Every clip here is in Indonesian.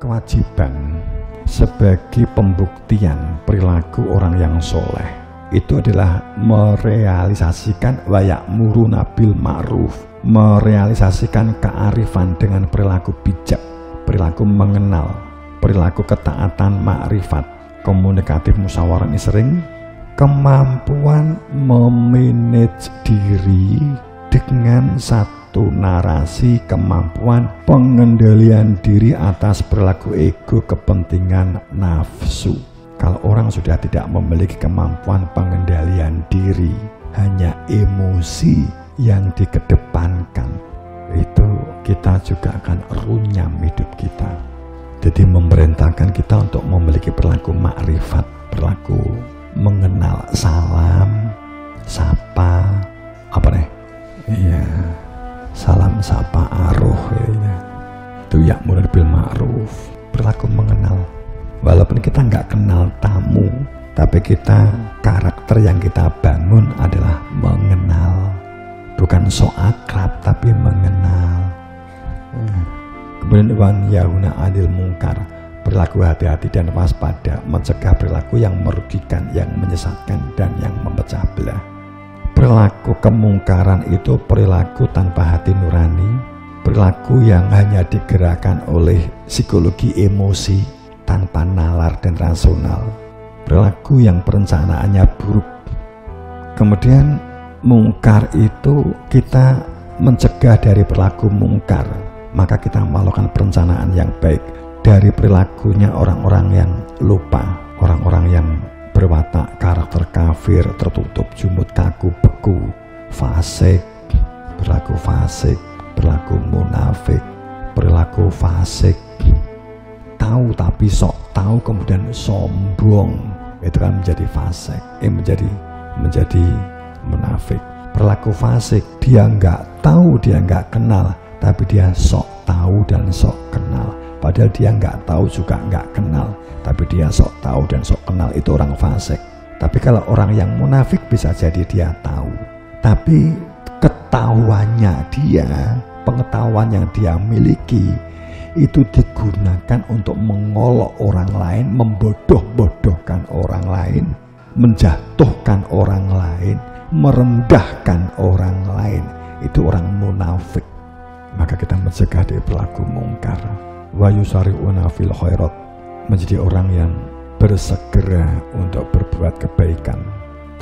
kewajiban sebagai pembuktian perilaku orang yang soleh itu adalah merealisasikan wa ya'muruna bil ma'ruf, merealisasikan kearifan dengan perilaku bijak, perilaku mengenal, perilaku ketaatan, makrifat, komunikatif, musyawarah sering, kemampuan memanage diri dengan satu narasi, kemampuan pengendalian diri atas perilaku ego, kepentingan nafsu. Kalau orang sudah tidak memiliki kemampuan pengendalian diri, hanya emosi yang dikedepankan, itu kita juga akan runyam hidup kita. Jadi memerintahkan kita untuk memiliki perilaku makrifat, perilaku mengenal, salam, sapa, apa nih? Iya, salam, sapa, aruh, ya. Itu ya'mur bil ma'ruf, perilaku mengenal. Walaupun kita nggak kenal tamu, tapi kita karakter yang kita bangun adalah mengenal, bukan sok akrab tapi mengenal. Kemudian wan yauna adil mungkar, perilaku hati-hati dan waspada, mencegah perilaku yang merugikan, yang menyesatkan, dan yang memecah belah. Perilaku kemungkaran itu perilaku tanpa hati nurani, perilaku yang hanya digerakkan oleh psikologi emosi tanpa nalar dan rasional, perilaku yang perencanaannya buruk. Kemudian mungkar itu kita mencegah dari perilaku mungkar, maka kita melakukan perencanaan yang baik dari perilakunya orang-orang yang lupa, orang-orang yang berwatak karakter kafir, tertutup, jumut, kaku, beku, fasik, perilaku fasik, perilaku munafik, perilaku fasik, tahu tapi sok tahu kemudian sombong, itu kan menjadi fasik, menjadi munafik. Perilaku fasik, dia nggak tahu, dia nggak kenal, tapi dia sok tahu dan sok kenal. Padahal dia nggak tahu juga nggak kenal, tapi dia sok tahu dan sok kenal, itu orang fasik. Tapi kalau orang yang munafik bisa jadi dia tahu, tapi ketahuannya dia, pengetahuan yang dia miliki itu digunakan untuk mengolok orang lain, membodoh-bodohkan orang lain, menjatuhkan orang lain, merendahkan orang lain. Itu orang munafik. Maka kita mencegah dari perilaku mungkar. Wa yusari'una fil khairat, menjadi orang yang bersegera untuk berbuat kebaikan,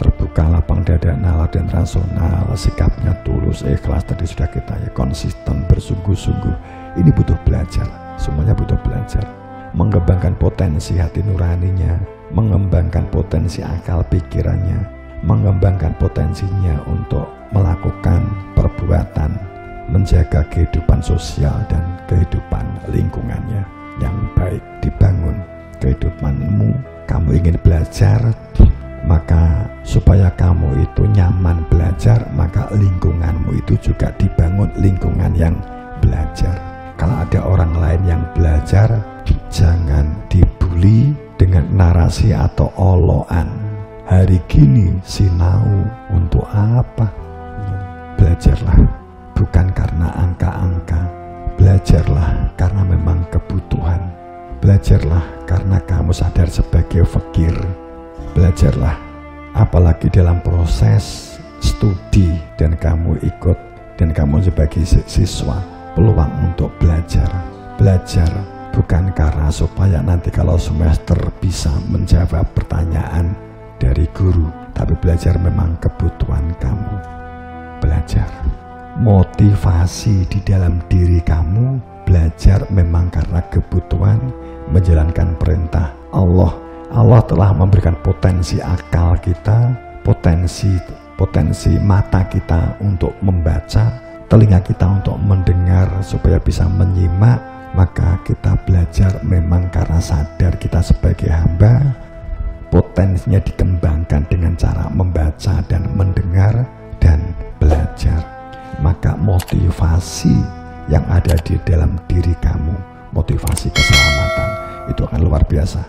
terbuka, lapang dada, nalar dan rasional, sikapnya tulus, ikhlas, tadi sudah kita ya, konsisten, bersungguh-sungguh. Ini butuh belajar, semuanya butuh belajar. Mengembangkan potensi hati nuraninya, mengembangkan potensi akal pikirannya, mengembangkan potensinya untuk melakukan perbuatan, menjaga kehidupan sosial dan kehidupan lingkungannya yang baik, dibangun kehidupanmu. Kamu ingin belajar, maka supaya kamu itu nyaman belajar, maka lingkunganmu itu juga dibangun lingkungan yang belajar. Kalau ada orang lain yang belajar, jangan dibully dengan narasi atau olokan. Hari gini sinau untuk apa? Belajarlah bukan karena angka-angka, belajarlah karena memang kebutuhan, belajarlah karena kamu sadar sebagai fakir, belajarlah apalagi dalam proses studi dan kamu ikut dan kamu sebagai siswa, peluang untuk belajar bukan karena supaya nanti kalau semester bisa menjawab pertanyaan dari guru, tapi belajar memang kebutuhan kamu. Belajar motivasi di dalam diri kamu, belajar memang karena kebutuhan menjalankan perintah Allah. Allah telah memberikan potensi akal kita, potensi mata kita untuk membaca, telinga kita untuk mendengar supaya bisa menyimak. Maka kita belajar memang karena sadar kita sebagai hamba, potensinya dikembangkan dengan cara membaca dan mendengar dan belajar. Maka motivasi yang ada di dalam diri kamu, motivasi keselamatan, itu akan luar biasa.